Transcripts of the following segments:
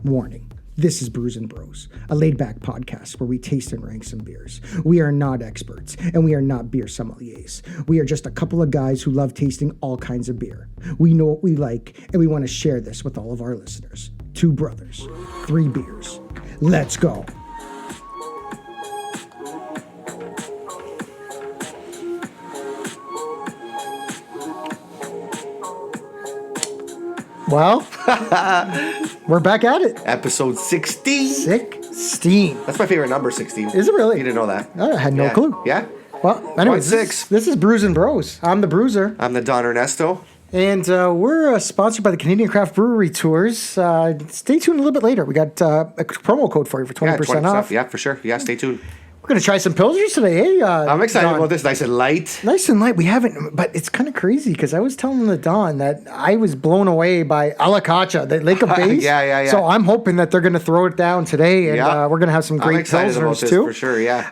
Warning. This is Brews N Bros, a laid-back podcast where we taste and rank some beers. We are not experts, and we are not beer sommeliers. We are just a couple of guys who love tasting all kinds of beer. We know what we like, and we want to share this with all of our listeners. 2 brothers, 3 beers. Let's go. Well, we're back at it. Episode 16. 16. That's my favorite number, 16. Is it really? You didn't know that? I had no clue. Yeah. Well, anyways, 1-6. this is Brews N Bros. I'm the Bruiser. I'm the Don Ernesto. And we're sponsored by the Canadian Craft Brewery Tours. Stay tuned a little bit later. We got a promo code for you for 20% off. Yeah, for sure. Yeah, stay tuned. We're going to try some Pilsners today, hey? I'm excited Don. about this. Nice and light. Nice and light. We haven't, but it's kind of crazy because I was telling the Don that I was blown away by Alacacha, the Lake of Bays. Yeah. So I'm hoping that they're going to throw it down today, and we're going to have some great Pilsners too. For sure, yeah.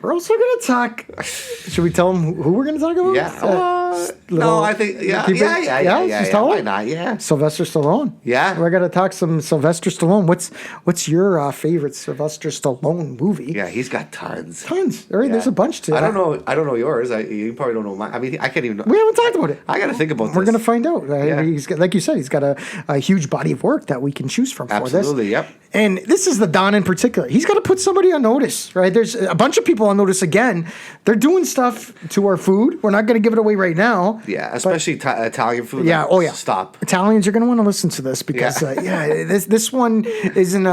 We're also going to talk. Should we tell them who we're going to talk about? Yeah. No, I think, yeah. Just tell Why them? not? Yeah. Sylvester Stallone. Yeah. We're going to talk some Sylvester Stallone. What's your favorite Sylvester Stallone movie? Yeah, he's got tons. Right, there's a bunch to it. I don't know yours. You probably don't know mine. I mean, I can't even know. We haven't talked about it. I got to think about this. We're going to find out. He's got, like you said, he's got a huge body of work that we can choose from for this. Absolutely, yep. And this is the Don in particular. He's got to put somebody on notice, right? There's a bunch of people on notice again. They're doing stuff to our food. We're not going to give it away right now. Yeah, especially Italian food. Yeah, Stop. Italians are going to want to listen to this because, this one isn't,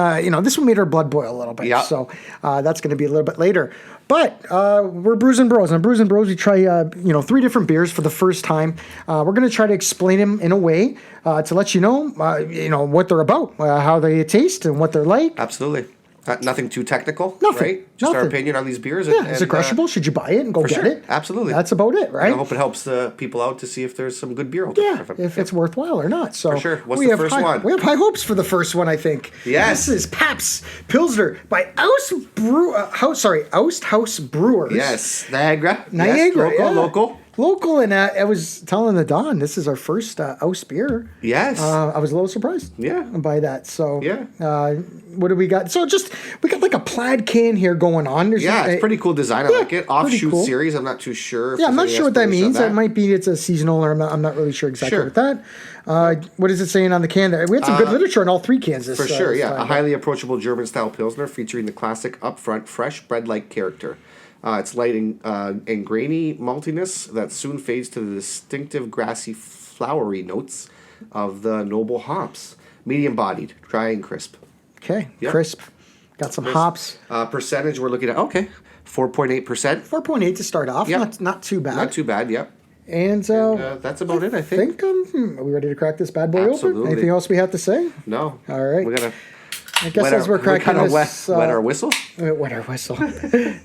this one made our blood boil a little bit. Yeah. So that's going to be a little bit later. But we're Brews N Bros. On Brews N Bros, we try 3 different beers for the first time. We're going to try to explain them in a way to let you know what they're about, how they taste, and what they're like. Absolutely. Nothing too technical, Nothing. right? Just our opinion on these beers. Yeah, is it crushable? Should you buy it and go get it? Absolutely. That's about it, right? I hope it helps the people out to see if there's some good beer out there. Yeah, if it's worthwhile or not. So for sure. What's the first one? We have high hopes for the first one, I think. Yes. This is Pabst Pilsner by Oast House Brewers. Yes. Niagara. Yes, Local, and I was telling the Don, this is our first Oast beer. Yes. I was a little surprised by that. So, what do we got? So, we got like a plaid can here going on. It's pretty cool design. I like it. Offshoot series. I'm not too sure. I'm not sure what that means. It might be it's a seasonal, or I'm not really sure exactly what that. What is it saying on the can there? We had some good literature on all 3 cans. For sure, a highly approachable German-style Pilsner featuring the classic upfront, fresh, bread-like character. It's light and grainy maltiness that soon fades to the distinctive grassy, flowery notes of the noble hops. Medium-bodied, dry and crisp. Okay, crisp. Got some hops. Percentage we're looking at, 4.8%. 4.8 to start off. Yep. Not too bad. Not too bad, yep. And that's about it, I think. Are we ready to crack this bad boy Absolutely. open? Anything else we have to say? No. All right. We're going to... I guess as we're cracking this... Wet our whistle? Wet our whistle.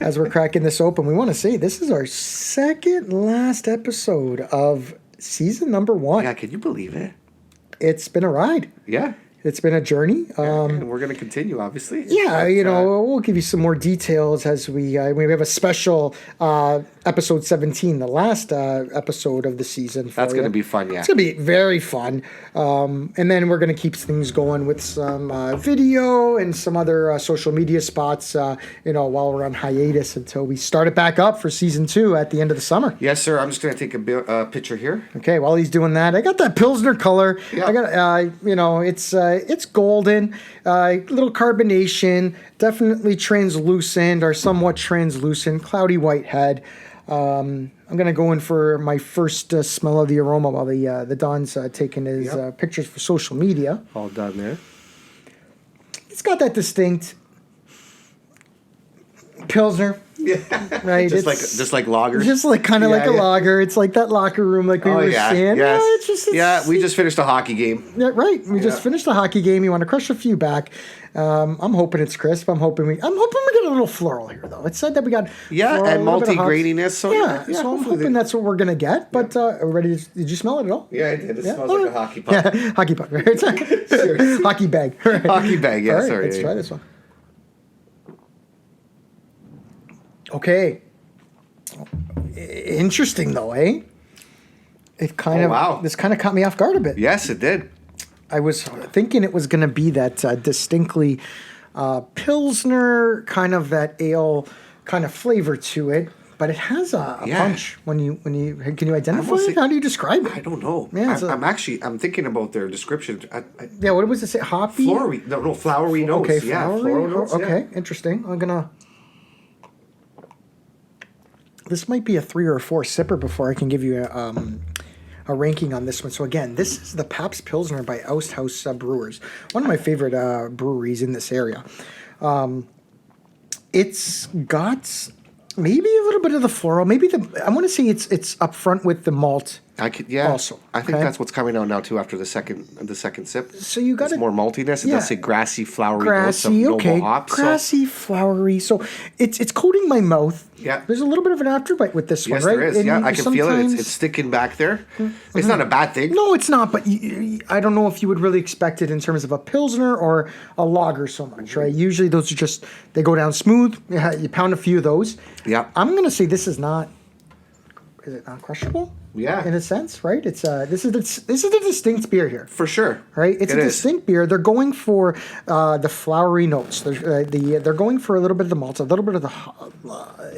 As we're cracking this open, we want to say this is our second last episode of season number 1. Yeah, can you believe it? It's been a ride. Yeah. It's been a journey. And we're going to continue, obviously. Yeah, we'll give you some more details as we have a special episode 17, the last episode of the season. That's going to be fun, yeah. It's going to be very fun. And then we're going to keep things going with some video and some other social media spots, while we're on hiatus until we start it back up for season 2 at the end of the summer. Yes, sir. I'm just going to take a picture here. Okay, while he's doing that, I got that Pilsner color. Yeah. I got, it's golden, little carbonation, definitely translucent or somewhat translucent, cloudy white head. I'm going to go in for my first smell of the aroma while the Don's taking his pictures for social media. All done there. It's got that distinct Pilsner. Yeah. Right. Just like lager. Just like kind of like a lager. It's like that locker room like we were saying. Yes. We just finished a hockey game. Yeah, right. We just finished a hockey game. You want to crush a few back. I'm hoping it's crisp. I'm hoping we get a little floral here though. It said that we got and multi-graininess. So so I'm hoping that's what we're gonna get. But are we ready? Did you smell it at all? Yeah, I did. It smells like a hockey puck. Yeah, hockey puck. Right? Hockey bag. Right. Hockey bag. Yeah. All right, sorry. Let's try this one. Okay. Interesting though, eh? It kind of this kind of caught me off guard a bit. Yes, it did. I was thinking it was going to be that distinctly Pilsner, kind of that ale kind of flavor to it. But it has a punch when you can you identify it? How do you describe it? I don't know. Yeah, I'm thinking about their description. Yeah, what was it say? Hoppy? Flowery. No, flowery notes. Okay, yeah, flowery. floral notes. Okay, interesting. This might be a 3 or a 4 sipper before I can give you a ranking on this one. So again, this is the Pabst Pilsner by Oast House Brewers, one of my favorite breweries in this area. It's got maybe a little bit of the floral. Maybe I want to say it's up front with the malt. Also, I think that's what's coming out now too after the second sip. So you got more maltiness. It does say grassy, flowery notes of hops. Grassy, flowery. So it's coating my mouth. Yeah. There's a little bit of an afterbite with this one, Yes, right? there is. And I can feel it. It's sticking back there. Mm-hmm. It's not a bad thing. No, it's not. But I don't know if you would really expect it in terms of a Pilsner or a lager so much, right? Usually those are just, they go down smooth. You pound a few of those. Yeah. I'm going to say this is not, is it not crushable? Yeah. In a sense, right? It's this is the distinct beer here. For sure. Right? It's a distinct beer. They're going for the flowery notes. They're going for a little bit of the malts, a little bit of the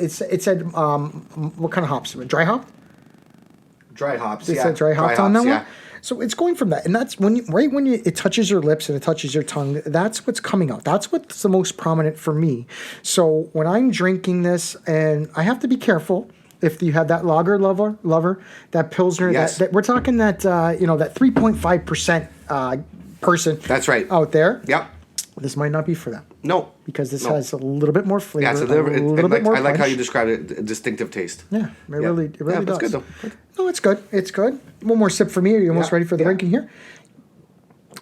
it said what kind of hops? Dry hop? Dry hops. It said dry hops on that one. So it's going from that, and that's when it touches your lips and it touches your tongue. That's what's coming out. That's what's the most prominent for me. So when I'm drinking this, and I have to be careful. If you have that lager lover, that Pilsner, that we're talking that that 3.5% person. That's right. Out there. Yep. This might not be for them. No. Because this has a little bit more flavor. Yeah, it's a little bit more. I like how you described it. A distinctive taste. Yeah, it really does. It's good though. No, it's good. It's good. One more sip for me. Are you almost ready for the ranking here?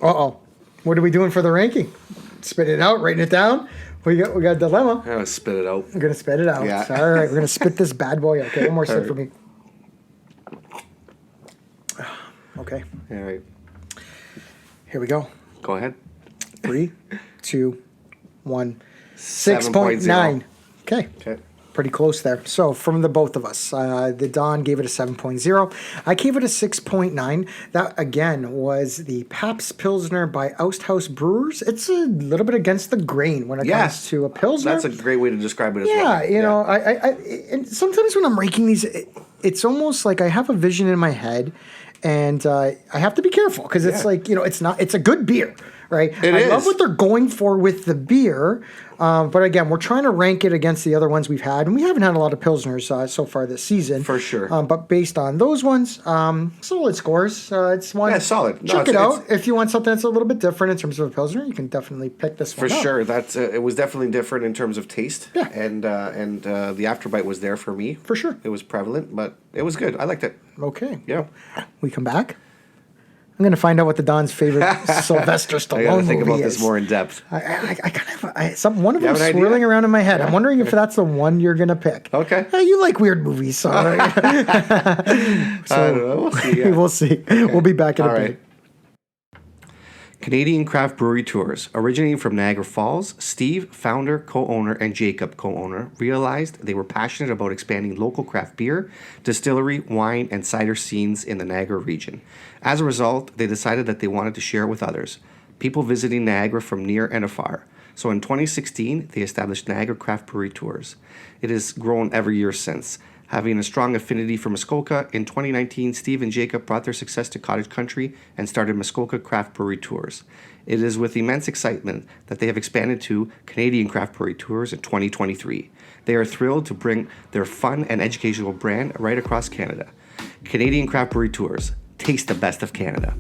What are we doing for the ranking? Spit it out. Writing it down. We got a dilemma. I'm going to spit it out. We're going to spit it out. Yeah. All right, we're going to spit this bad boy out. Okay, one more sip for me. Okay. All right. Here we go. Go ahead. 3, 2, 1. 6.9. Okay. Pretty close there. So from the both of us, the Don gave it a 7.0. I gave it a 6.9. That again was the Pabst Pilsner by Oast House Brewers. It's a little bit against the grain when it comes to a Pilsner. That's a great way to describe it as well. Yeah, you know, I and sometimes when I'm ranking these, it's almost like I have a vision in my head, and I have to be careful because it's like, it's a good beer. Right? I love what they're going for with the beer. But again, we're trying to rank it against the other ones we've had. And we haven't had a lot of Pilsners so far this season. For sure. But based on those ones, solid scores. It's one. Yeah, solid. Check it out. If you want something that's a little bit different in terms of a Pilsner, you can definitely pick this one up. For sure. It was definitely different in terms of taste. Yeah. And the afterbite was there for me. For sure. It was prevalent, but it was good. I liked it. Okay. Yeah. We come back. I'm going to find out what the Don's favorite Sylvester Stallone movie is. I got to think about this more in depth. I kind of one of them swirling around in my head. Yeah. I'm wondering if that's the one you're going to pick. Okay. You like weird movies, so, I don't know. We'll see. Yeah. We'll see. Okay. We'll be back in a bit. Canadian craft brewery tours. Originating from Niagara Falls, Steve, founder, co-owner, and Jacob, co-owner, realized they were passionate about expanding local craft beer, distillery, wine, and cider scenes in the Niagara region. As a result, they decided that they wanted to share it with others, people visiting Niagara from near and afar. So in 2016, they established Niagara Craft Brewery Tours. It has grown every year since. Having a strong affinity for Muskoka, in 2019, Steve and Jacob brought their success to Cottage Country and started Muskoka Craft Brewery Tours. It is with immense excitement that they have expanded to Canadian Craft Brewery Tours in 2023. They are thrilled to bring their fun and educational brand right across Canada. Canadian Craft Brewery Tours. Taste the best of Canada.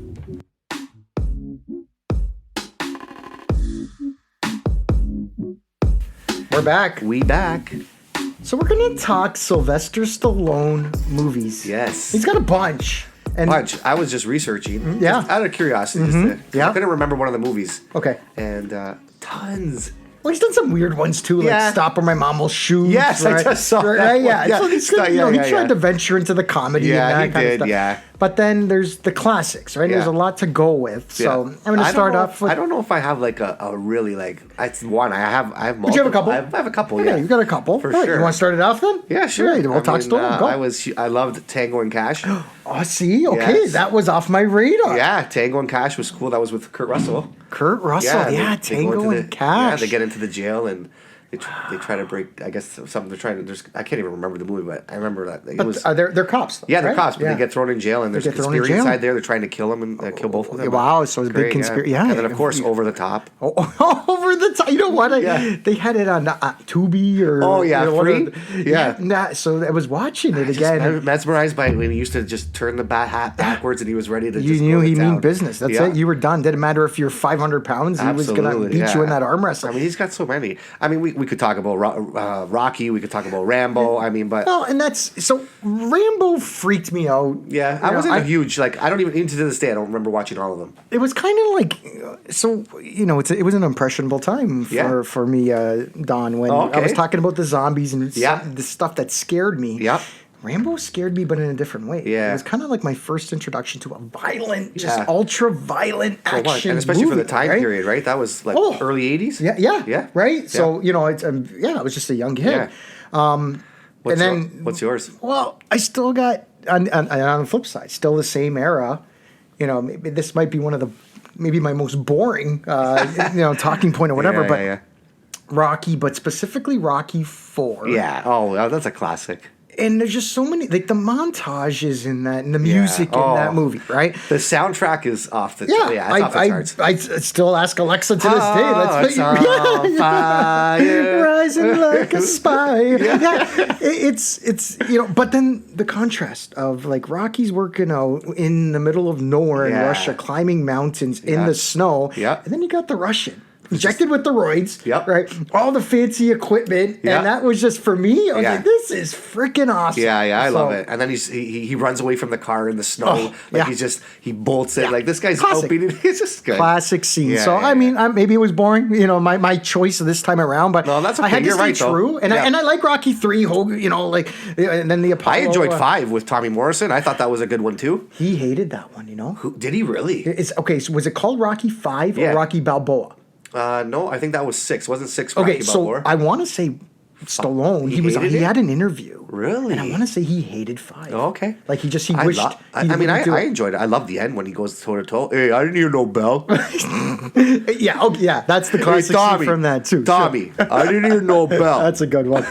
We're back. We back. So we're going to talk Sylvester Stallone movies. Yes. He's got a bunch. I was just researching. Yeah. Just out of curiosity. I couldn't remember one of the movies. Okay. And tons Well, he's done some weird ones too, like Yeah. Stop or My Mom Will Shoot. Yes, I just saw that Right, yeah. one. Yeah. So he's, Yeah, you know, he yeah, tried yeah. to venture into the comedy Yeah, and that he kind did, of stuff. yeah. But then there's the classics, right? Yeah. There's a lot to go with. So Yeah. I'm going to I don't start know- off with... I don't know if I have like a really like. It's one. I have multiple. Do you have a couple? I have a couple. Yeah, Yeah, you've got a couple. For All right, sure. You want to start it off then? Yeah, sure. Yeah, we'll talk Stallone. Go. I loved Tango and Cash. Oh, see? Okay, Yes. that was off my radar. Yeah, Tango and Cash was cool. That was with Kurt Russell. Kurt Russell, they go Tango into and Cash. Yeah, they get into the jail and they try to break. I guess something they're trying to. I can't even remember the movie, but I remember that it was. But they're cops. Though, Yeah, they're right? cops, but Yeah. they get thrown in jail, and there's a get thrown in conspiracy jail? inside there. They're trying to kill them and kill both of them. Wow, so it's a big Great, conspiracy. Yeah. And then, of course, Over the Top. Oh, over the top. You know what? Yeah. They had it on Tubi or... Oh, yeah, you know, one free? of the- Yeah. Nah, so I was watching it I'm again. mesmerized by when he used to just turn the bat hat backwards and he was ready to You just knew go to he town. mean business. That's Yeah. it. You were done. Didn't matter if you're 500 pounds. He was going to Absolutely, beat you in yeah. that arm wrestle. I mean, he's got so many. I mean, we could talk about Rocky. We could talk about Rambo. I mean, but Well, and that's... So Rambo freaked me out. yeah, You I know, wasn't a huge like. I don't even to this day. I don't remember watching all of them. It was kind of like, so you know, it was an impressionable time for me, Don, when Oh, okay. I was talking about the zombies and Yeah. the stuff that scared me. Yep. Rambo scared me, but in a different way. Yeah. It was kind of like my first introduction to a violent, just Yeah. ultra violent For what? action And especially for movie, the time right? period, right? That was like Oh. early '80s. Yeah, right. Yeah. So you know, it's I was just a young kid. Yeah. And then What's yours? Well, I still got on the flip side, still the same era. You know, maybe this might be one of the maybe my most boring, talking point or whatever. Yeah, but yeah. Rocky, but specifically Rocky 4. Yeah. Oh, well, that's a classic. And there's just so many, like the montages in that, and the music in that movie, right? The soundtrack is off the Yeah, it's off the charts. I still ask Alexa to this day. It's on fire. Rising like a spy. It's but then the contrast of like Rocky's working out in the middle of nowhere in Yeah. Russia, climbing mountains in Yeah. the snow. Yeah. And then you got the Russian. Injected with the roids, Yep. right? All the fancy equipment, Yeah. and that was just for me. I was Yeah. like, "This is freaking awesome!" Yeah, I love So- it. And then he runs away from the car in the snow. Oh, yeah. He bolts it. Yeah. Like this guy's Classic. outbeating. It's just good. Classic scene. Yeah, so yeah, I mean, maybe it was boring. You know, my choice this time around, but No, that's I okay. had to You're stay right, though. true. And Yeah. I like Rocky 3. Hogan, and then the Apollo. I enjoyed 5 with Tommy Morrison. I thought that was a good one too. He hated that one. You know. Who did he really? It's okay. So was it called Rocky 5 Yeah. or Rocky Balboa? No, I think that was 6. Wasn't 6 Okay, Rocky so Balboa? I want to say Stallone. He hated He it? had an interview. Really? And I want to say he hated 5. Oh, okay. Like he wished. I wouldn't do I it. enjoyed it. I love the end when he goes toe to toe. Hey, I didn't hear no bell. Yeah. Okay. Yeah. That's the classic scene from that too. Sure. Tommy, I didn't hear no bell. That's a good one.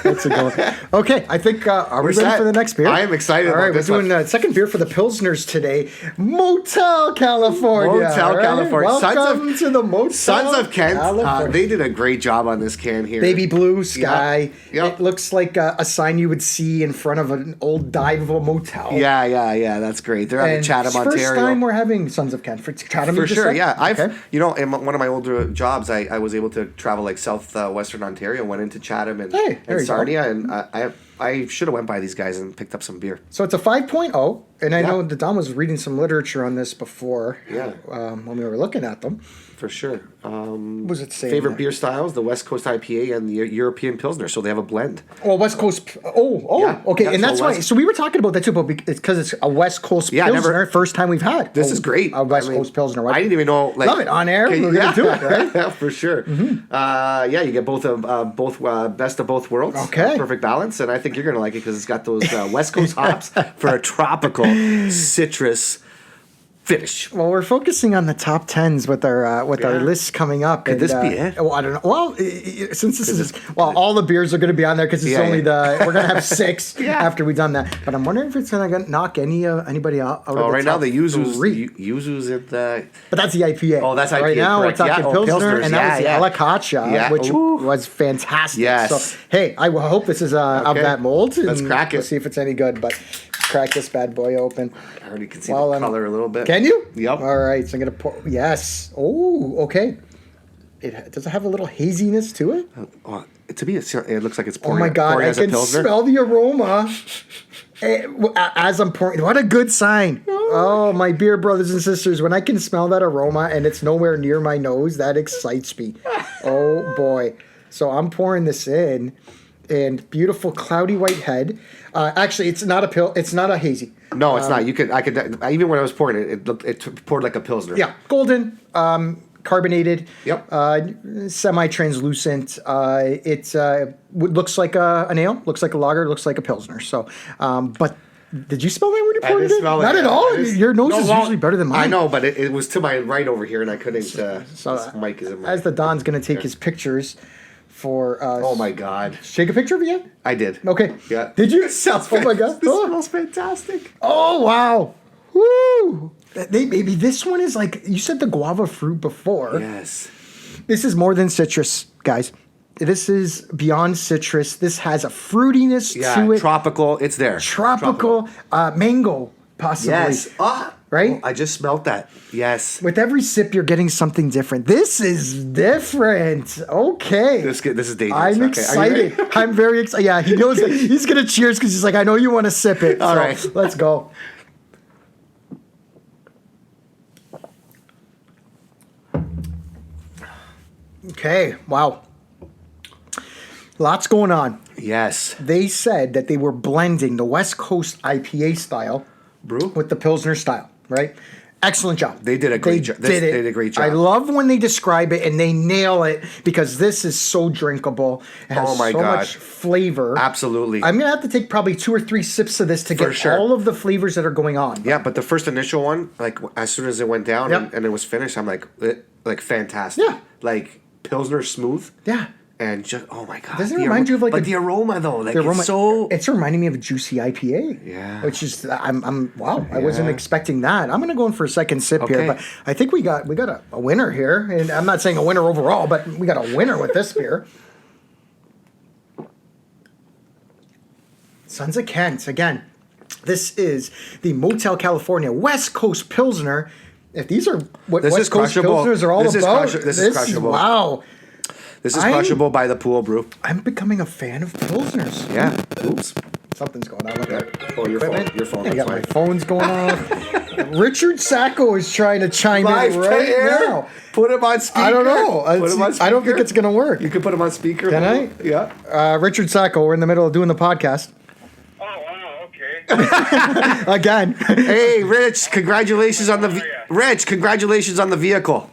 Okay, I think are we We're ready set. for the next beer? I am excited All about right, this we're one. doing second beer for the Pilsners today. Motel, California. Motel, all right? California. Welcome to the Motel. Sons of Kent. California. They did a great job on this can here. Baby blue sky. Yep. It looks like a sign you would see in front of an old dive of a motel. Yeah. That's great. They're out in And Chatham, it's first Ontario. time we're having Sons of Kent for Chatham. For you just sure, said? yeah. Okay. In one of my older jobs, I was able to travel like southwestern Ontario, went into Chatham and, Hey, there you go. Sarnia, and I should have went by these guys and picked up some beer. So it's a 5.0, and I Yeah. know that Don was reading some literature on this before. Yeah. When we were looking at them. For sure. What was it saying? Favorite there? beer styles: the West Coast IPA and the European Pilsner. So they have a blend. Oh, West Coast. Yeah. Okay, Yeah, and so that's why. West- So we were talking about that too, but it's because it's a West Coast Yeah, Pilsner. never- First time we've had. This is great. A West I mean, Coast Pilsner. I didn't even know. Like, Love it on air. We're gonna do it, right? Yeah, for sure. You get both best of both worlds. Okay. Perfect balance, and I think you're gonna like it because it's got those West Coast hops for a tropical citrus finish. Well, we're focusing on the top tens with our lists coming up. Could this be it? Well, I don't know. Well, since this is all the beers are going to be on there because it's Yeah, only yeah. we're going to have 6 Yeah. after we've done that. But I'm wondering if it's going to knock anybody out. Of Oh, the right now top the Yuzu's 3. Yuzu's at the. But that's the IPA. Oh, that's Right IPA, now correct. we're talking Yeah, Pilsner, Pilsners. and that was the Yeah, yeah. Alacacha, Yeah. which Ooh. was fantastic. Yes. So, hey, I hope this is of Okay. that mold. Let's and crack it. We'll see if it's any good. But crack this bad boy open. I already can see Well, the color a little bit. Can you? Yep. All right, so I'm gonna pour. Yes. Oh, okay. Does it have a little haziness to it? Oh, to me, it looks like it's Oh pouring. my God! pouring I as a can Pilsner. smell the aroma as I'm pouring. What a good sign! Oh, my beer brothers and sisters, when I can smell that aroma and it's nowhere near my nose, that excites me. Oh boy! So I'm pouring this in, and beautiful cloudy white head. Actually, it's not a hazy. No, it's not. I could. Even when I was pouring it, it poured like a Pilsner. Yeah, golden, carbonated. Yep. Semi-translucent. It looks like an ale, looks like a lager, looks like a Pilsner. So, but did you smell that when you poured it in? Not at all. Your nose is usually better than mine. I know, but it was to my right over here, and I couldn't. So mic is in my. As the Don's going to take his pictures for. Oh my God! Take a picture of it yet? I did. Okay. Yeah. Did you? Sounds oh my God! This smells fantastic. Oh wow! Woo! Maybe this one is like you said the guava fruit before. Yes. This is more than citrus, guys. This is beyond citrus. This has a fruitiness to it. Tropical. It's there. Tropical. Mango, possibly. Yes. Right? Oh, I just smelled that. Yes. With every sip, you're getting something different. This is different. Okay. This is dangerous. I'm excited. I'm very excited. Yeah, he knows that he's going to cheers because he's like, I know you want to sip it. All so right. Let's go. Okay. Wow. Lots going on. Yes. They said that they were blending the West Coast IPA style Brew with the Pilsner style, right? Excellent job. They did a great job. They did a great job. I love when they describe it and they nail it because this is so drinkable. It has much flavor. Absolutely. I'm going to have to take probably 2 or 3 sips of this to get all of the flavors that are going on. Yeah, but the first initial one, like as soon as it went down and it was finished, I'm like fantastic. Yeah. Like Pilsner smooth. Yeah. And just oh my God! Doesn't it remind you of like the aroma though? Like the aroma, it's so. It's reminding me of a juicy IPA. Yeah. Which is I'm wow! I wasn't expecting that. I'm gonna go in for a second sip here, but I think we got a winner here, and I'm not saying a winner overall, but we got a winner with this beer. Sons of Kent again. This is the Motel California West Coast Pilsner. If these are what West Coast Pilsners are all about, this is crushable. Wow. This is crushable by the pool, brew. I'm becoming a fan of Pilsners. Yeah. Oops. Something's going on with that. Oh, your phone. Yeah, I got my phone's going off. Richard Sacco is trying to chime in right now. Put him on speaker. I don't know. Put him on speaker. I don't think it's going to work. You can put him on speaker. Can I? Yeah. Richard Sacco, we're in the middle of doing the podcast. Oh, wow, okay. Again. Hey, Rich, congratulations on the Rich, congratulations on the vehicle.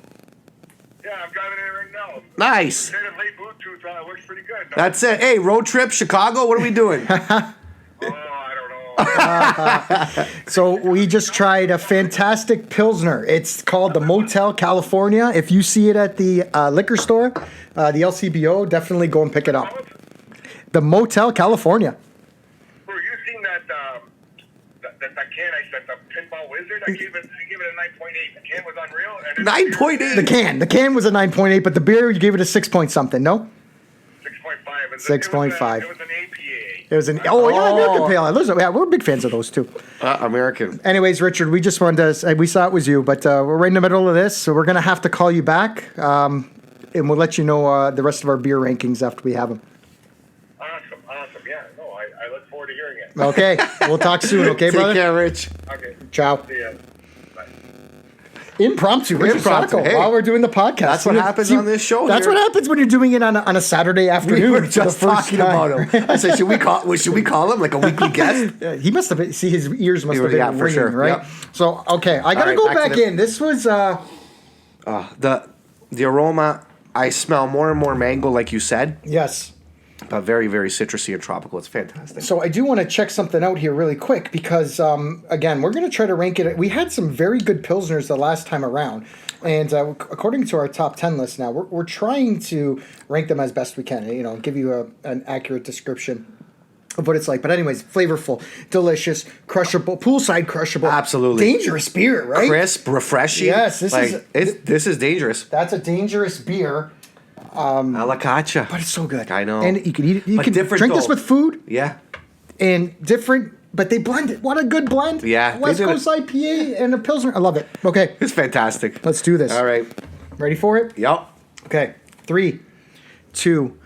Yeah, I'm driving it right now. Nice. Natively Bluetooth works pretty good. No? That's it. Hey, road trip, Chicago, what are we doing? Oh, I don't know. So we just tried a fantastic Pilsner. It's called the Motel California. If you see it at the liquor store, the LCBO, definitely go and pick it up. The Motel California. Bro, you seen that can I sent, the Pinball Wizard? I gave it a 9.8. The can was unreal. 9.8. The can was a 9.8, but the beer, you gave it a 6 point something, no? 6.5. 6.5. It was an APA. It was an American Pale Ale. Yeah, we're big fans of those too. American. Anyways, Richard, we just wanted to say we saw it was you, but we're right in the middle of this, so we're gonna have to call you back, and we'll let you know the rest of our beer rankings after we have them. Awesome. Yeah, no, I look forward to hearing it. Okay, we'll talk soon. Okay, brother. Take care, Rich. Okay. Ciao. See ya. Bye. Impromptu, Richard Impromptu, Sacco, hey. while we're doing the podcast. That's what happens on this show That's here. what happens when you're doing it on a Saturday afternoon. We were for the just first talking time. about him. I said, should we call him like a weekly guest? He must have been, his ears must have been for ringing, sure. right? Yep. So, okay, I got to go back in. This was... The aroma, I smell more and more mango, like you said, Yes. but very, very citrusy and tropical. It's fantastic. So I do want to check something out here really quick because, again, we're going to try to rank it. We had some very good Pilsners the last time around. And according to our top 10 list now, we're trying to rank them as best we can, give you an accurate description of what it's like. But anyways, flavorful, delicious, crushable, poolside crushable. Absolutely. Dangerous beer, right? Crisp, refreshing. Yes, this is dangerous. That's a dangerous beer. Alacacha. But it's so good. I know. And you can eat it. You But can different, drink this though. with food. Yeah. And different, but they blend it. What a good blend. Yeah, they West did Coast IPA and a Pilsner. I love it. Okay, It's fantastic. let's do this. All right. Ready for it? Yep. Okay. 3, 2,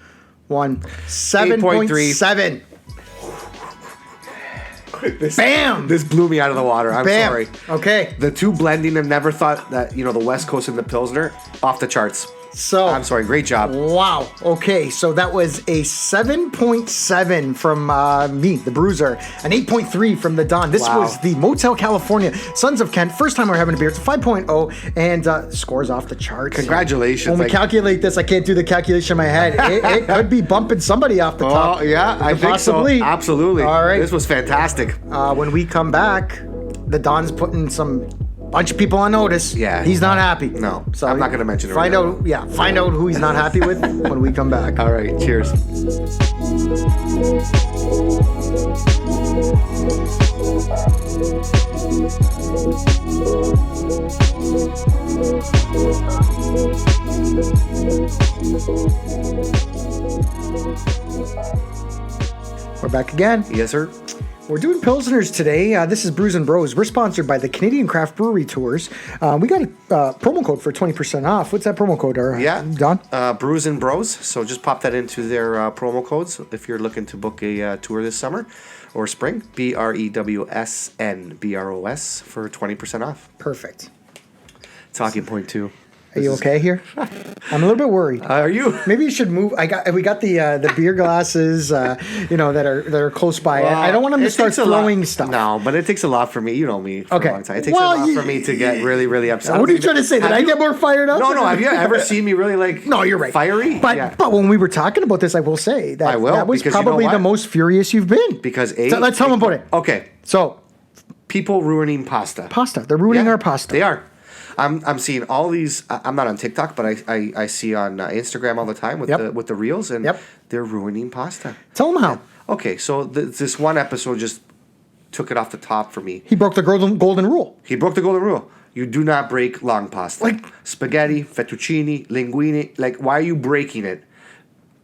1. 7.7. Bam! This blew me out of the water. I'm Bam. sorry. Okay. The two blending them, never thought that, the West Coast and the Pilsner, off the charts. So I'm sorry. Great job. wow. Okay, so that was a 7.7 from me, the Bruiser, an 8.3 from the Don. This Wow. was the Motel California Sons of Kent. First time we're having a beer. It's a 5.0 and scores off the charts. Congratulations. When we Like- calculate this, I can't do the calculation in my head. It could be bumping somebody off the top. Oh, yeah, I think Possibly. so. Absolutely. All right. This was fantastic. When we come back, the Don's putting some bunch of people on notice. Yeah. He's not happy. No, I'm not gonna mention it Find right out, find out who he's not happy with when we come back. All right. Cheers. We're back again. Yes, sir. We're doing Pilsners today. This is Brews N Bros. We're sponsored by the Canadian Craft Brewery Tours. We got a promo code for 20% off. What's that promo code, Don? Brews N Bros. So just pop that into their promo codes if you're looking to book a tour this summer or spring. BREWSN BROS for 20% off. Perfect. Talking point 2. Are you okay here? I'm a little bit worried. Are you? Maybe you should move. We got the beer glasses, that are close by. I don't want them to start throwing stuff. No, but it takes a lot for me. You know me for Okay. a long time. It takes Well, a lot for me to get really, really upset. What are you trying to say? Did I get more fired up? No. Have you ever seen me really like? No, you're right. Fiery. But when we were talking about this, I will say that I will, that was because you know probably what? the most furious you've been. Because So let's tell them about it. Okay, So people ruining pasta. they're ruining Yeah, our pasta. They are. I'm seeing all these. I'm not on TikTok, but I see on Instagram all the time with the reels, and they're ruining pasta. Tell them how. Okay, so this one episode just took it off the top for me. He broke the golden rule. He broke the golden rule. You do not break long pasta. Like spaghetti, fettuccine, linguine. Like, why are you breaking it?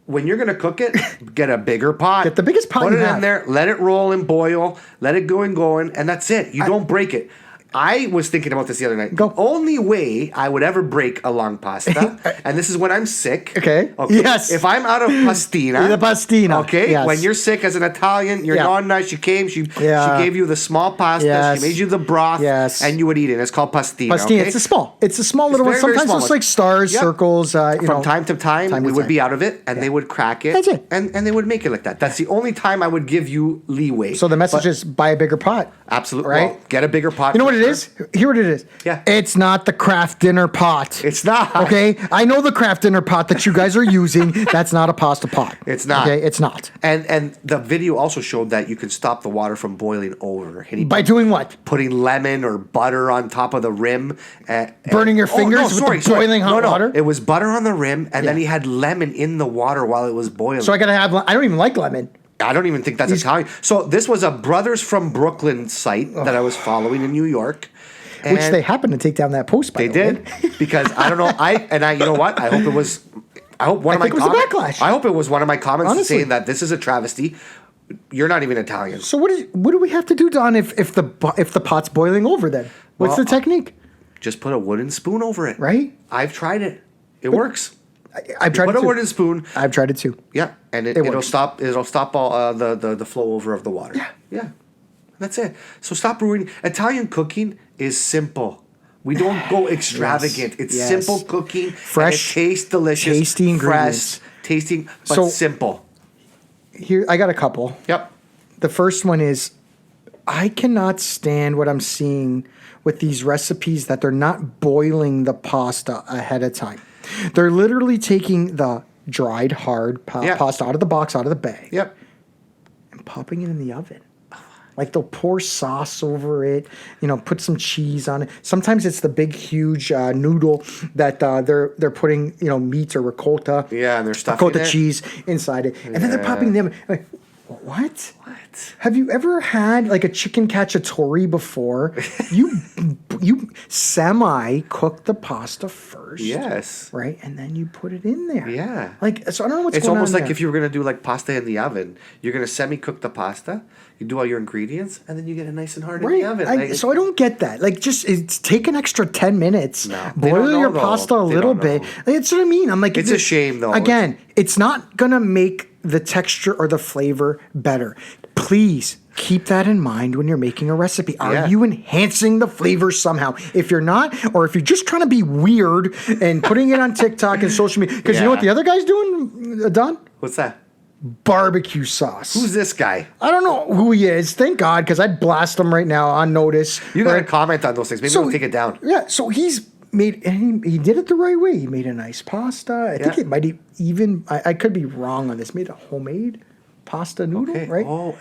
When you're gonna cook it, get a bigger pot. Get the biggest pot Put you it have. in there. Let it roll and boil. Let it go and that's it. You don't break it. I was thinking about this the other night. Go. The only way I would ever break a long pasta, and this is when I'm sick. Okay. Yes. If I'm out of pastina. The pastina. Okay. Yes. When you're sick as an Italian, your nonna, she came, she gave you the small pasta, Yes. she made you the broth, Yes. and you would eat it. It's called pastina. Pastina. Okay? It's a small little one. very, very Sometimes small it's one. like stars, Yep. circles. From time to time, we would time. be out of it, and they would crack it. That's it. And they would make it like that. That's the only time I would give you leeway. So the message But- is buy a bigger pot. absolutely right? well, get a bigger pot. You know for what it sure. is? Hear what it is. Yeah. It's not the craft dinner pot. It's not. Okay? I know the craft dinner pot that you guys are using. That's not a pasta pot. It's not. Okay? It's not. And the video also showed that you can stop the water from boiling over. And he By doing what? putting lemon or butter on top of the rim. Burning your fingers with the boiling hot water? It was butter on the rim, and then he had lemon in the water while it was boiling. So I gotta have. I don't even like lemon. I don't even think that's Italian. So this was a Brothers from Brooklyn site that I was following in New York. Which and they happened to take down that post. By They the way. did because I don't know. You know what? I hope it was. I hope one of my think it was a comments. backlash. I hope it was one of my comments Honestly. saying that this is a travesty. You're not even Italian. So what do we have to do, Don? If the pot's boiling over, then what's Well, the technique? Just put a wooden spoon over it. Right? I've tried it. It works. I've tried Put it a too. wooden spoon. I've tried it too. Yeah, and It it'll works. stop. It'll stop all the flow over of the water. Yeah. That's it. So stop ruining. Italian cooking is simple. We don't go extravagant. It's Yes. simple cooking. Fresh, And it tastes delicious. tasty ingredients. Fresh, tasting, but So- simple. Here, I got a couple. Yep. The first one is I cannot stand what I'm seeing with these recipes that they're not boiling the pasta ahead of time. They're literally taking the dried hard pasta out of the box, out of the bag, Yep. and popping it in the oven. Like they'll pour sauce over it, put some cheese on it. Sometimes it's the big, huge noodle that they're putting, meat or ricotta. Yeah, and they're stuffing ricotta it. cheese inside it, and then they're popping them. Like, what? What? Have you ever had like a chicken cacciatore before? you semi cook the pasta first. Yes. Right, and then you put it in there. Yeah. Like, so I don't know what's It's going on. almost like there. if you were gonna do like pasta in the oven. You're gonna semi-cook the pasta. You do all your ingredients, and then you get it nice and hard in the oven. So I don't get that. Like, just take an extra 10 minutes, No, they don't boil know, your though. pasta a They little don't bit. know. Like, that's what I mean. I'm like, It's a shame, though. Again, it's not gonna make the texture or the flavor better. Please Keep that in mind when you're making a recipe. Are Yeah. you enhancing the flavor somehow? If you're not, or if you're just trying to be weird and putting it on TikTok and social media, because you know what the other guy's doing, Don? What's that? Barbecue sauce. Who's this guy? I don't know who he is. Thank God, because I'd blast him right now on notice. You got to Right? comment on those things. Maybe we'll take it down. Yeah, so he's made, and he did it the right way. He made a nice pasta. I think it might even, I could be wrong on this, made a homemade pasta noodle, Okay. right? Oh,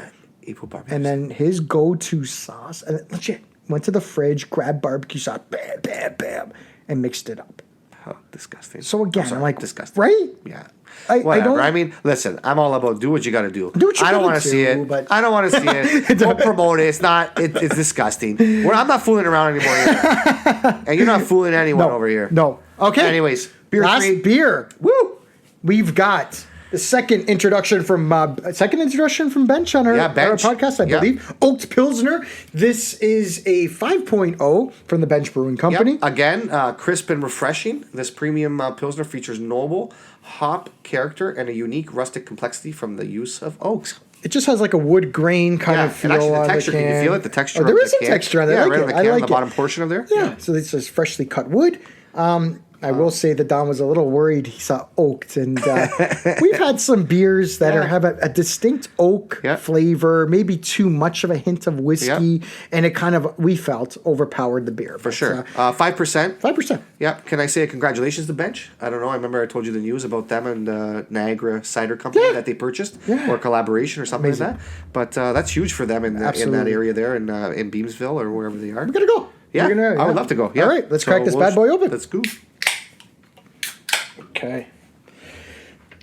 April barbecue. And then his go-to sauce, and legit, went to the fridge, grabbed barbecue sauce, bam, bam, bam, and mixed it up. Oh, disgusting. So again, sorry, I'm like, disgusting. right? Yeah. I don't. I mean, listen, I'm all about do what you got to do. Do what you I don't gotta want to see do, it. but- I don't want to see it. Don't promote it. It's not. It's disgusting. I'm not fooling around anymore either. And you're not fooling anyone over here. No. Okay. Anyways, beer Last three. beer. Woo! We've got the second introduction from Bench on our Bench. podcast, I Yeah. believe. Oaked Pilsner. This is a 5.0 from the Bench Brewing Company. Yep. Again, crisp and refreshing. This premium Pilsner features noble hop character and a unique rustic complexity from the use of oaks. It just has like a wood grain kind of feel and actually the on texture, the can. can you feel it? The texture There of is the some can. texture on it. Yeah, I like right it. on the I can, on like the it. bottom portion of there. Yeah, so this is freshly cut wood. I will say that Don was a little worried he saw oaked, and we've had some beers that have a distinct oak flavor, maybe too much of a hint of whiskey, and it kind of, we felt, overpowered the beer. For sure. 5%. 5%. Yep. Can I say congratulations to Bench? I don't know. I remember I told you the news about them and Niagara Cider Company that they purchased or collaboration or something like that. But that's huge for them in that area there in Beamsville or wherever they are. We gotta go. Yeah, I would love to go. Yeah. All right, let's crack this bad boy open. Let's go. Okay.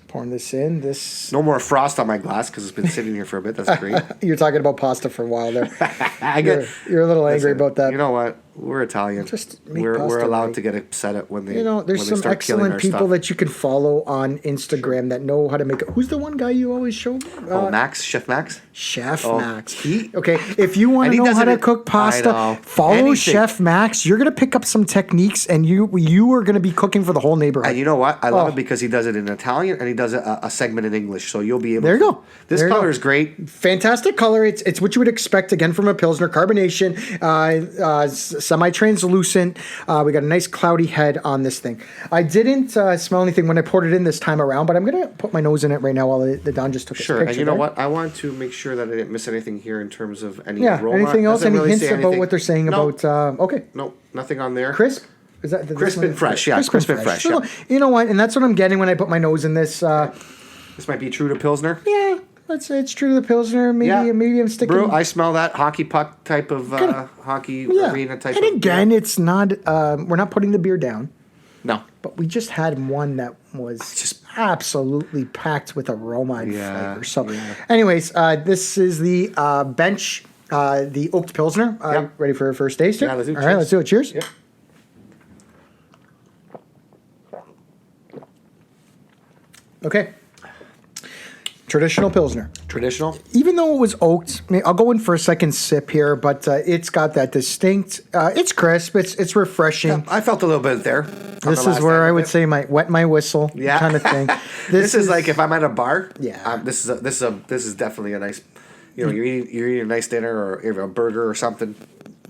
Pouring this in. This No more frost on my glass because it's been sitting here for a bit. That's great. You're talking about pasta for a while there. I get. You're a little angry about that. You know what? We're Italian. Just make we're pasta allowed right. to get upset at when they. You know, there's when they some start killing excellent our people stuff. that you can follow on Instagram that know how to make it. Who's the one guy you always show? Max, Chef Max. Chef Oh, Max. Okay, if you want And to he know does how it to in- cook I pasta, know. follow Anything. Chef Max. You're gonna pick up some techniques, and you are gonna be cooking for the whole neighborhood. And you know what? I love it because he does it in Italian and he does a segment in English, so you'll be able. There you go. This There you color go. is great. Fantastic color. It's what you would expect again from a Pilsner. Carbonation, semi-translucent. We got a nice cloudy head on this thing. I didn't smell anything when I poured it in this time around, but I'm gonna put my nose in it right now while the Don just took his Sure, picture. and you know there. what? I want to make sure that I didn't miss anything here in terms of any Yeah. aroma. Anything else? Doesn't Any really hints say about anything. what they're saying No, about? Okay. No, nothing on there. Crisp? Is that this Crisp one? and fresh, yeah, crisp and fresh, So, yeah. you know what? And that's what I'm getting when I put my nose in this. This might be true to Pilsner. Yeah, let's say it's true to the Pilsner. Maybe I'm sticking. Bro, I smell that hockey puck type of hockey arena type and of. again, it's not. We're not putting the beer down, No. but we just had one that was just absolutely packed with aroma and Yeah, flavor. So, anyways, this is the Bench, the Oaked Pilsner. Yep. Ready for our first taste? Yeah, let's do it. All right, let's do it. Cheers. Yep. Okay. Traditional Pilsner. Traditional. Even though it was oaked, I'll go in for a second sip here, but it's got that distinct. It's crisp. It's refreshing. I felt a little bit there. This is where I would say my wet my whistle kind of thing. This is like if I'm at a bar. Yeah. This is definitely a nice. You know, you're eating a nice dinner or a burger or something.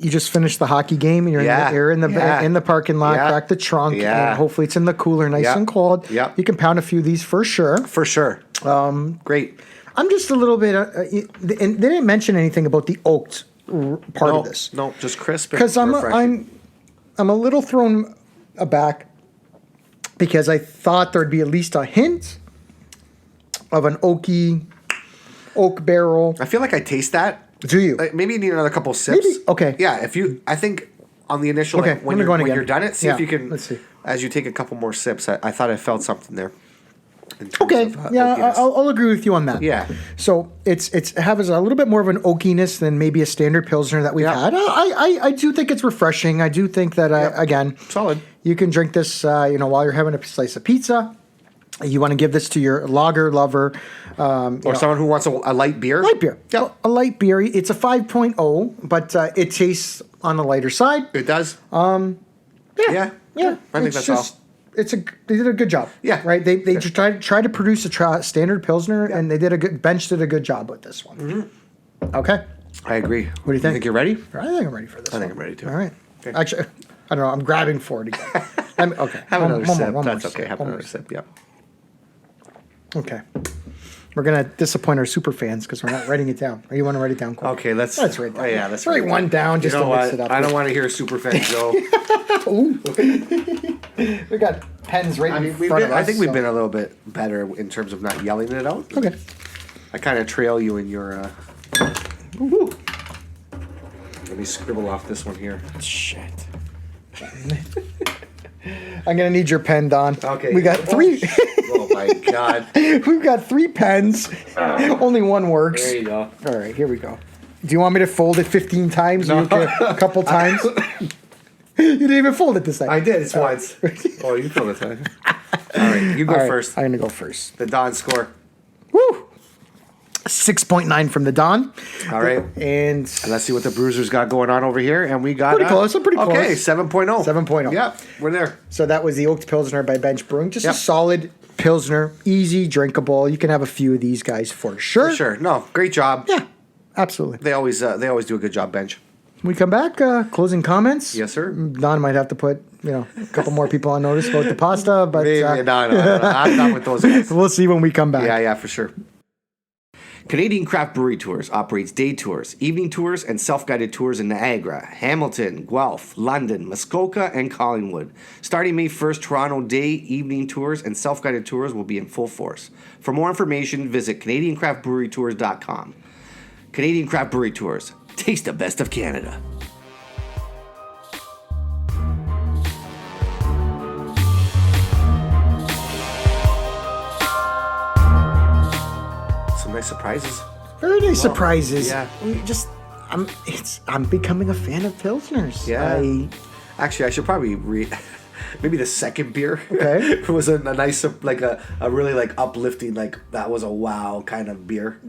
You just finished the hockey game and you're in the parking lot. Yeah. Crack the trunk. Yeah. And hopefully it's in the cooler, nice Yeah. and cold. Yeah. You can pound a few of these for sure. For sure. Great. I'm just a little bit. And they didn't mention anything about the oaked part of this. No, just crisp. Because I'm a little thrown aback because I thought there'd be at least a hint of an oak barrel. I feel like I taste that. Do you? Like maybe you need another couple sips. Maybe, okay. Yeah, I think on the initial, Okay, like, when let me go in you're again. done it, see Yeah, if you can. let's see. As you take a couple more sips, I thought I felt something there. in terms Okay, of, yeah, oakiness. I'll agree with you on that. Yeah. So it has a little bit more of an oakiness than maybe a standard Pilsner that we've Yeah. had. I do think it's refreshing. I do think that, again, Solid. you can drink this, while you're having a slice of pizza. You want to give this to your lager lover. Or someone who wants a light beer. Light beer. Yep. A light beer. It's a 5.0, but it tastes on the lighter side. It does. Yeah. I think It's that's all. They did a good job. Yeah. Right. They just tried to produce a standard Pilsner, and they did Bench did a good job with this one. Mm-hmm. Okay. I agree. What do you think? You think you're ready? I think I'm ready for this. I think I'm ready too. All right. Okay. Actually, I don't know. I'm grabbing for it again. Okay. Have another sip. One That's more okay. sip, Have one another more sip. Yep. Okay. We're gonna disappoint our super fans because we're not writing it down. Or you want to write it down quick? Okay, let's write it down. Oh, yeah, let's write one down just You know to mix what? it up. I don't want to hear Superfan Joe. We got pens right in front of us. I think we've so- been a little bit better in terms of not yelling it out. Okay. I kind of trail you in your. Woo-hoo. Let me scribble off this one here. Shit. I'm gonna need your pen, Don. Okay. We got three. Oh my God. We've got 3 pens. Only one works. There you go. All right, here we go. Do you want me to fold it 15 times? No. A couple times? You didn't even fold it this time. I did. It's once. Oh, you feel this one. All right, you go All right, first. I'm gonna go first. The Don score. Woo! 6.9 from the Don. All right. And Let's see what the Bruisers got going on over here. And we got. Pretty close, I'm pretty close. Okay, 7.0. 7.0. Yep, we're there. so that was the Oaked Pilsner by Bench Brewing. Just Yep. a solid Pilsner, easy, drinkable. You can have a few of these guys for sure. For sure. No, great job. Yeah, absolutely. They always do a good job, Bench. When we come back, closing comments. Yes, sir. Don might have to put, a couple more people on notice about the pasta, but No. I'm not with those guys. we'll see when we come back. Yeah, for sure. Canadian Craft Brewery Tours operates day tours, evening tours, and self-guided tours in Niagara, Hamilton, Guelph, London, Muskoka, and Collingwood. Starting May 1st, Toronto day, evening tours, and self-guided tours will be in full force. For more information, visit CanadianCraftBreweryTours.com. Canadian Craft Brewery Tours. Taste the best of Canada. Some nice surprises. Very nice surprises. yeah. I'm becoming a fan of Pilsners. Yeah. Actually, I should probably read. Maybe the second beer Okay. was a nice, like a really like uplifting, like that was a wow kind of beer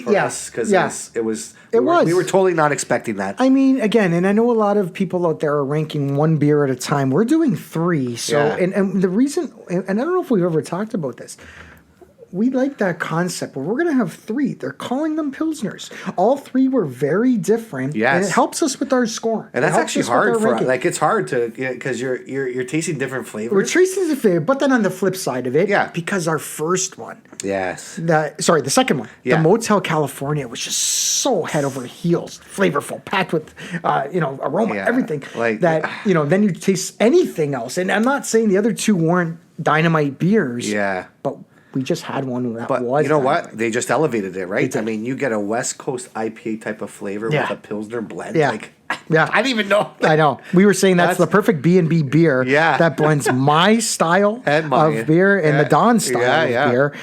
for Yeah, us because yeah. it was. It was. We were totally not expecting that. I mean, again, and I know a lot of people out there are ranking one beer at a time. We're doing 3. So, Yeah. and the reason, and I don't know if we've ever talked about this. We like that concept, but we're going to have 3. They're calling them Pilsners. All 3 were very different. Yes. And it helps us with our score. And that's It helps actually us with hard our for ranking. like it's hard to because you're tasting different flavors. We're tracing the favorite, but then on the flip side of it, Yeah. because our first one, Yes. the second one, Yeah. the Motel California was just so head over heels, flavorful, packed with, aroma, Yeah. everything. Like- that, then you taste anything else. And I'm not saying the other 2 weren't dynamite beers. Yeah. But we just had one that But was. you know dynamite. what? They just elevated it, right? They I did. mean, you get a West Coast IPA type of flavor Yeah. with a Pilsner blend. Yeah. Like, Yeah. I didn't even know. I know. We were saying that's the That's- perfect B&B beer Yeah. that blends my style And mine. of beer and the Yeah. Don style Yeah, of yeah. beer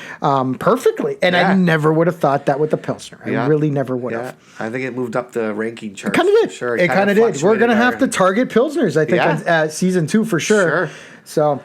perfectly. And I Yeah. never would have thought that with the Pilsner. I Yeah. really never would Yeah, have. I think it moved up the ranking chart. Kind of did. Sure, it kind of did. We're fluctuated going to have our- to target Pilsners, I think, Yeah. on season 2 for sure. Sure. So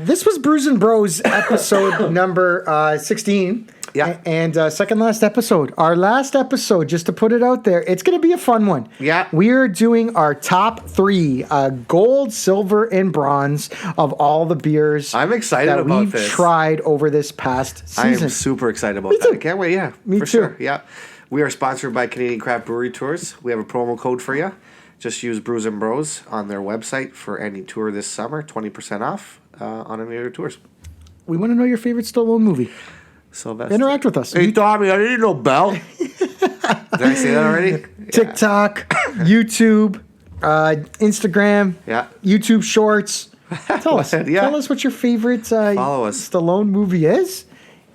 this was Brews N Bros episode number 16. Yeah. And second last episode. Our last episode, just to put it out there, it's going to be a fun one. Yeah. We're doing our top 3 gold, silver, and bronze of all the beers I'm excited that about we've this. tried over this past I season. am super excited about Me that. too. I can't wait. Yeah, Me for too. sure. Yeah, we are sponsored by Canadian Craft Brewery Tours. We have a promo code for you. Just use Brews N Bros on their website for any tour this summer. 20% off on any of their tours. We want to know your favorite Stallone movie. Sylvester. Interact with us. Hey, Tommy, I didn't know Bell. Did I say that already? TikTok, YouTube, Instagram, Yeah. YouTube Shorts. Tell us. Yeah. Tell us what your favorite Follow us. Stallone movie is.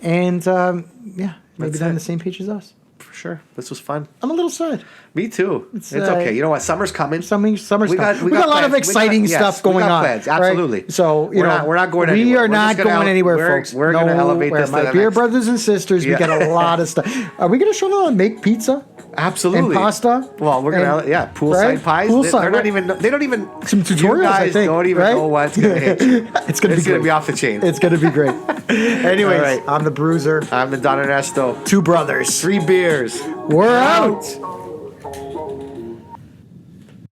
And maybe That's they're on it. the same page as us. For sure. This was fun. I'm a little sad. Me too. It's uh, okay. You know what? Summer's coming. Summer's We got- coming. we We got got a lot of plans. exciting Yes, stuff we going got on. plans. right? Absolutely. So We're not going We anywhere. are We're not just gonna going anywhere, we're- folks. we're gonna elevate Nowhere. this to My the beer next- brothers and sisters. Yeah. We got a lot of stuff. Are we going to show them how to make pizza? Absolutely. And pasta? Well, we're gonna And- poolside right? pies. Poolside, They're not right. even. They don't even. Some tutorials, You I guys think, don't even right? know what's gonna hit you. It's going to be gonna great. be off the chain. It's going to be great. Anyways, All right. I'm the Bruiser. I'm the Don Ernesto. 2 brothers. 3 beers. We're out.